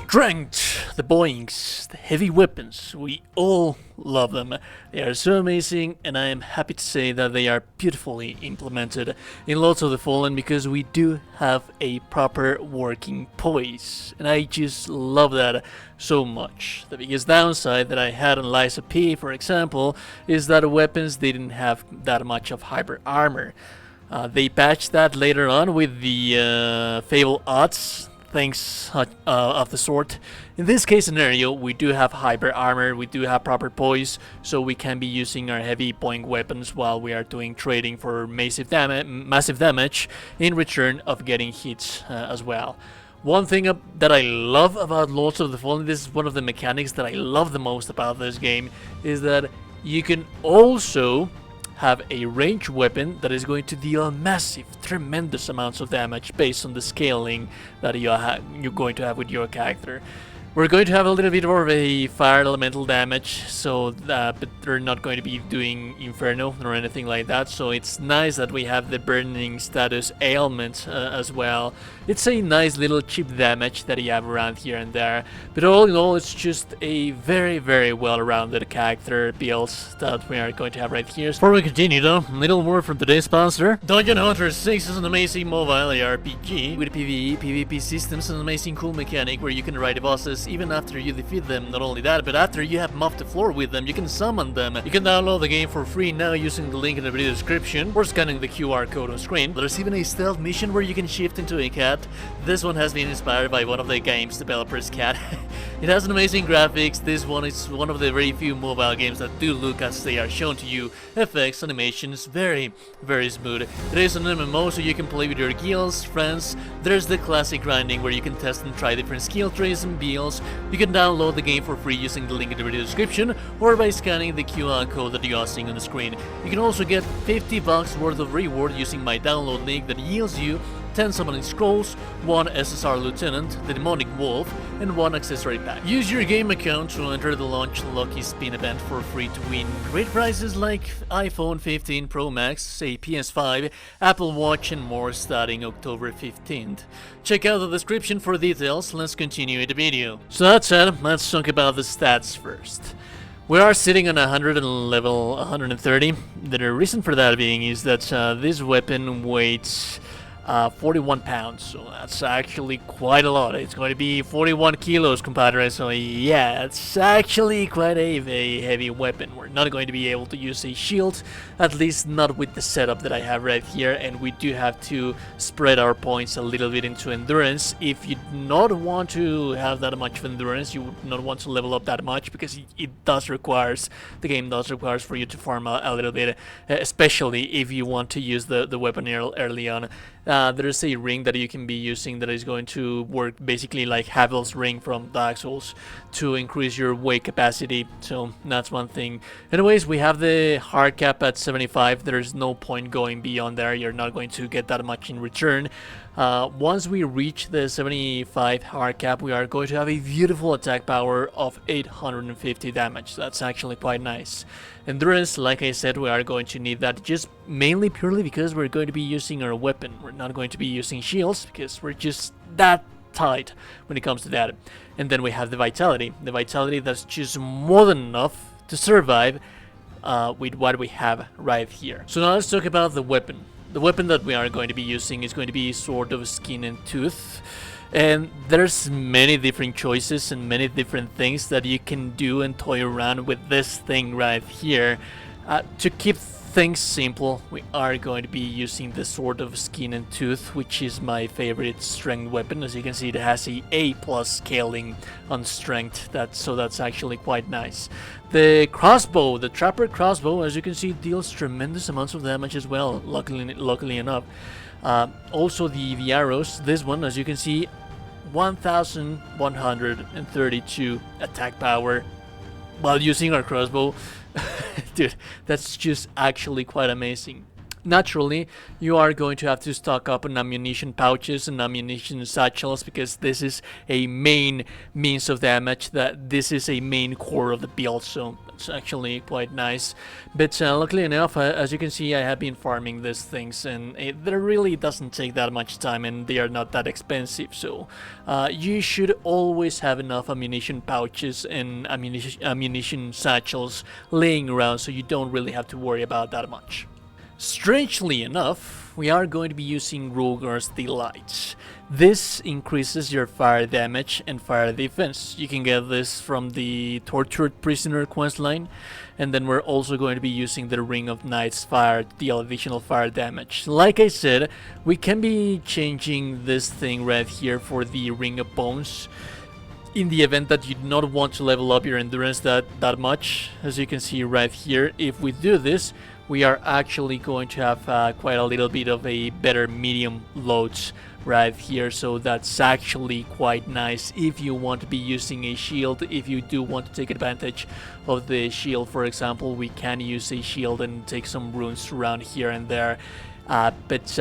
Strength, the boings, the heavy weapons, we all love them. They are so amazing, and I am happy to say that they are beautifully implemented in Lords of the Fallen because we do have a proper working poise, and I just love that so much. The biggest downside that I had on Liza P, for example, is that weapons didn't have that much of hyper armor. They patched that later on with the Fable odds. Things of the sort. In this case scenario, we do have hyper armor, we do have proper poise, so we can be using our heavy point weapons while we are doing trading for massive damage in return of getting hits as well. One thing that I love about Lords of the Fallen, this is one of the mechanics that I love the most about this game, is that you can also have a ranged weapon that is going to deal massive, tremendous amounts of damage based on the scaling that you're going to have with your character. We're going to have a little bit more of a fire elemental damage, so but they're not going to be doing Inferno or anything like that, so it's nice that we have the burning status ailment as well. It's a nice little cheap damage that you have around here and there, but all in all it's just a very, very well-rounded character build that we are going to have right here. Before we continue though, a little more from today's sponsor. Dungeon Hunter 6 is an amazing mobile ARPG with PvE, PvP systems, and an amazing cool mechanic where you can ride the bosses even after you defeat them. Not only that, but after you have mopped the floor with them, you can summon them. You can download the game for free now using the link in the video description or scanning the QR code on screen. There's even a stealth mission where you can shift into a cat. This one has been inspired by one of the game's developers' cat. It has an amazing graphics. This one is one of the very few mobile games that do look as they are shown to you. Effects, animations, very, very smooth. It is an MMO, so you can play with your guilds, friends. There's the classic grinding where you can test and try different skill trees and builds. You can download the game for free using the link in the video description or by scanning the QR code that you are seeing on the screen. You can also get $50 worth of reward using my download link that yields you 10 summoning scrolls, 1 SSR Lieutenant, the Demonic Wolf, and 1 accessory pack. Use your game account to enter the launch Lucky Spin event for free to win great prizes like iPhone 15 Pro Max, a PS5, Apple Watch, and more starting October 15th. Check out the description for details. Let's continue with the video. So that said, let's talk about the stats first. We are sitting on 100 and level 130. The reason for that being is that this weapon weighs 41 pounds, so that's actually quite a lot. It's going to be 41 kilos, compadre, so yeah, it's actually quite a heavy weapon. We're not going to be able to use a shield, at least not with the setup that I have right here, and we do have to spread our points a little bit into endurance. If you do not want to have that much of endurance, you would not want to level up that much, because the game does require for you to farm a little bit, especially if you want to use the weapon early on. There's a ring that you can be using that is going to work basically like Havel's ring from Dark Souls to increase your weight capacity, so that's one thing. Anyways, we have the hard cap at 75. There's no point going beyond there. You're not going to get that much in return. Once we reach the 75 hard cap, we are going to have a beautiful attack power of 850 damage. That's actually quite nice. Endurance, like I said, we are going to need that just mainly purely because we're going to be using our weapon. We're not going to be using shields because we're just that tight when it comes to that. And then we have the vitality. The vitality that's just more than enough to survive with what we have right here. So now let's talk about the weapon. The weapon that we are going to be using is going to be Sword of Skin and Tooth. And there's many different choices and many different things that you can do and toy around with this thing right here. To keep things simple, we are going to be using the Sword of Skin and Tooth, which is my favorite strength weapon. As you can see, it has a plus scaling on strength, so that's actually quite nice. The crossbow, the Trapper crossbow, as you can see, deals tremendous amounts of damage as well, luckily enough. Also the arrows, this one, as you can see, 1132 attack power while using our crossbow. Dude, that's just actually quite amazing. Naturally, you are going to have to stock up on ammunition pouches and ammunition satchels because this is a main means of damage, that this is a main core of the build, so it's actually quite nice. But luckily enough, as you can see, I have been farming these things, and it really doesn't take that much time, and they are not that expensive, so you should always have enough ammunition pouches and ammunition satchels laying around, so you don't really have to worry about that much. Strangely enough, we are going to be using Rogar's Delight. This increases your fire damage and fire defense. You can get this from the Tortured Prisoner questline, and then we're also going to be using the Ring of Knight's Fire to deal additional fire damage. Like I said, we can be changing this thing right here for the Ring of Bones in the event that you do not want to level up your endurance that much. As you can see right here, if we do this, we are actually going to have quite a little bit of a better medium loads right here, so that's actually quite nice if you want to be using a shield. If you do want to take advantage of the shield, for example, we can use a shield and take some runes around here and there, but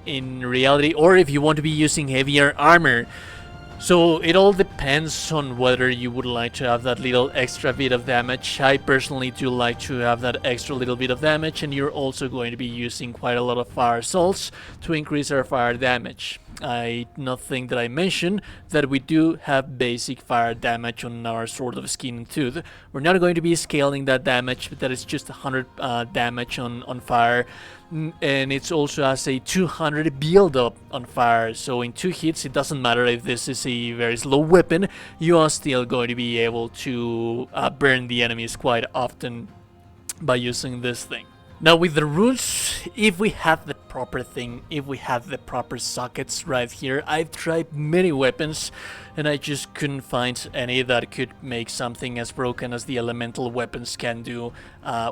in reality, or if you want to be using heavier armor. So it all depends on whether you would like to have that little extra bit of damage. I personally do like to have that extra little bit of damage, and you're also going to be using quite a lot of fire salts to increase our fire damage. I not think that I mentioned that we do have basic fire damage on our Sword of Skin and Tooth. We're not going to be scaling that damage, but that is just 100 damage on fire. And it's also has a 200 build up on fire, so in 2 hits it doesn't matter if this is a very slow weapon, you are still going to be able to burn the enemies quite often by using this thing. Now with the runes, if we have the proper thing, if we have the proper sockets right here, I've tried many weapons and I just couldn't find any that could make something as broken as the elemental weapons can do.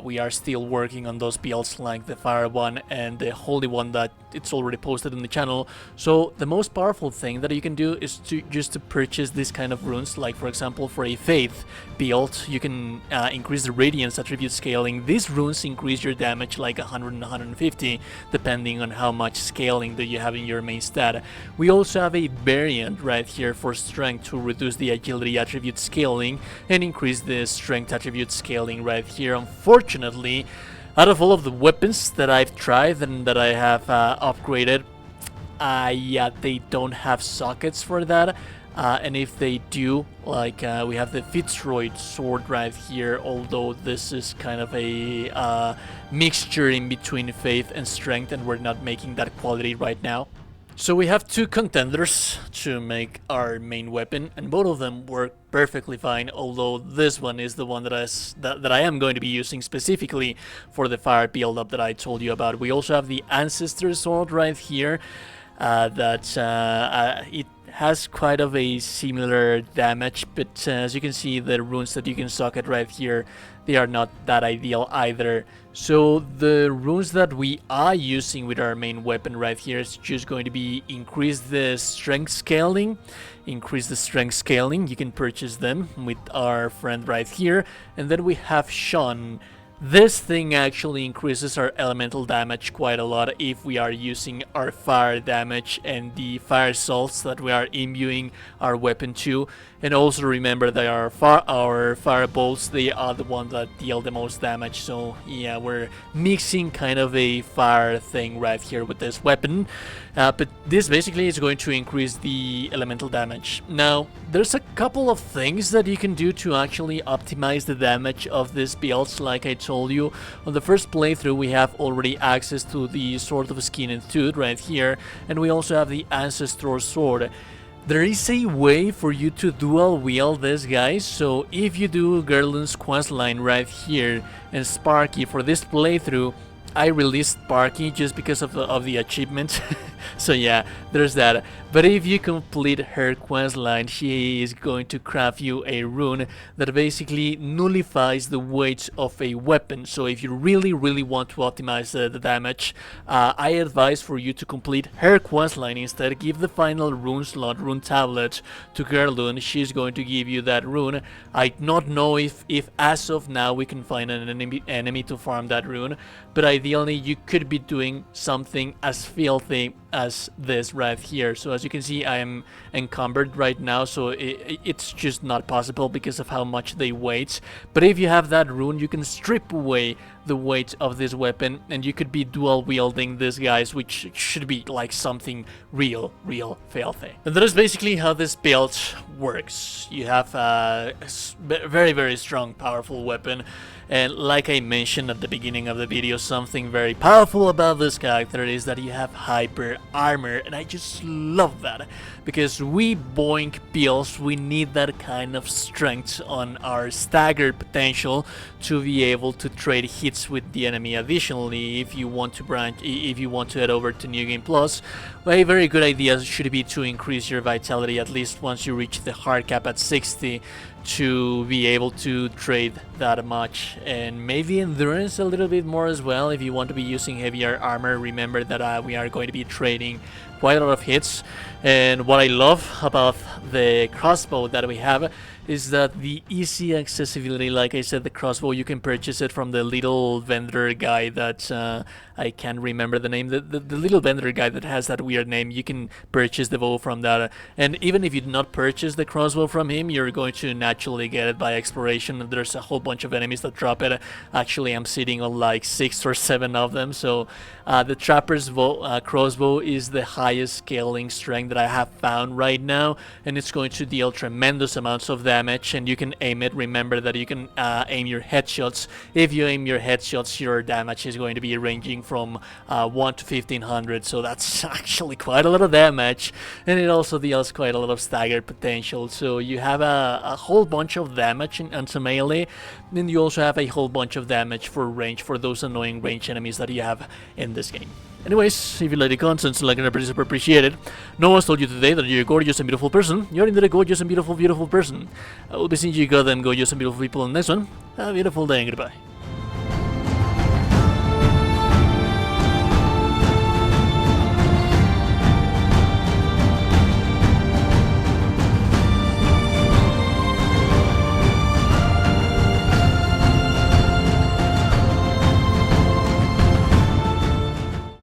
We are still working on those builds like the fire one and the holy one that it's already posted on the channel. So the most powerful thing that you can do is to purchase this kind of runes, like for example for a faith build, you can increase the radiance attribute scaling. These runes increase your damage like 100 and 150 depending on how much scaling that you have in your main stat. We also have a variant right here for strength to reduce the agility attribute scaling and increase the strength attribute scaling right here. Unfortunately, out of all of the weapons that I've tried and that I have upgraded, yeah, they don't have sockets for that. And if they do, like we have the Fitzroy sword right here, although this is kind of a mixture in between faith and strength, and we're not making that quality right now. So we have 2 contenders to make our main weapon, and both of them work perfectly fine, although this one is the one that I am going to be using specifically for the fire build-up that I told you about. We also have the Ancestor sword right here, it has quite of a similar damage, but as you can see, the runes that you can socket right here, they are not that ideal either. So the runes that we are using with our main weapon right here is just going to be increase the strength scaling. You can purchase them with our friend right here. And then we have Sean. This thing actually increases our elemental damage quite a lot if we are using our fire damage and the fire salts that we are imbuing our weapon to. And also remember that our fire bolts, they are the ones that deal the most damage. So yeah, we're mixing kind of a fire thing right here with this weapon. But this basically is going to increase the elemental damage. Now, there's a couple of things that you can do to actually optimize the damage of these builds. Like I told you, on the first playthrough we have already access to the Sword of Skin and Tooth right here, and we also have the Ancestor sword. There is a way for you to dual wield this, guys, so if you do Gerlun's questline right here and Sparky for this playthrough, I released Sparky just because of the achievement. So yeah, there's that. But if you complete her quest line, she is going to craft you a rune that basically nullifies the weight of a weapon. So if you really want to optimize the damage, I advise for you to complete her quest line instead. Give the final rune slot, rune tablet, to Gerlun. She's going to give you that rune. I don't know if as of now we can find an enemy to farm that rune, but ideally you could be doing something as filthy as this right here. So as you can see, I am encumbered right now, so it's just not possible because of how much they weight. But if you have that rune, you can strip away the weight of this weapon and you could be dual wielding these guys, which should be like something real filthy. And that is basically how this build works. You have a very strong, powerful weapon. And like I mentioned at the beginning of the video, something very powerful about this character is that you have hyper armor, and I just love that, because we boink builds, we need that kind of strength on our stagger potential to be able to trade hits with the enemy. Additionally, if you want to head over to New Game Plus, well, a very good idea should be to increase your vitality at least once you reach the hard cap at 60 to be able to trade that much, and maybe endurance a little bit more as well. If you want to be using heavier armor, remember that we are going to be trading quite a lot of hits. And what I love about the crossbow that we have is that the easy accessibility. Like I said, the crossbow, you can purchase it from the little vendor guy that I can't remember the name, the little vendor guy that has that weird name. You can purchase the bow from that, and even if you do not purchase the crossbow from him, you're going to naturally get it by exploration. There's a whole bunch of enemies that drop it. Actually, I'm sitting on like 6 or 7 of them. So the trapper's crossbow is the highest scaling strength that I have found right now, and it's going to deal tremendous amounts of damage, and you can aim it. Remember that you can aim your headshots. If you aim your headshots, your damage is going to be ranging from 1 to 1500, so that's actually quite a lot of damage, and it also deals quite a lot of stagger potential. So you have a whole bunch of damage into melee, and you also have a whole bunch of damage for range, for those annoying range enemies that you have in this game. Anyways, if you like the content, like and super appreciated. No one's told you today that you're a gorgeous and beautiful person. You're indeed a gorgeous and beautiful person. I will be seeing you goddamn gorgeous and beautiful people in the next one. Have a beautiful day and goodbye.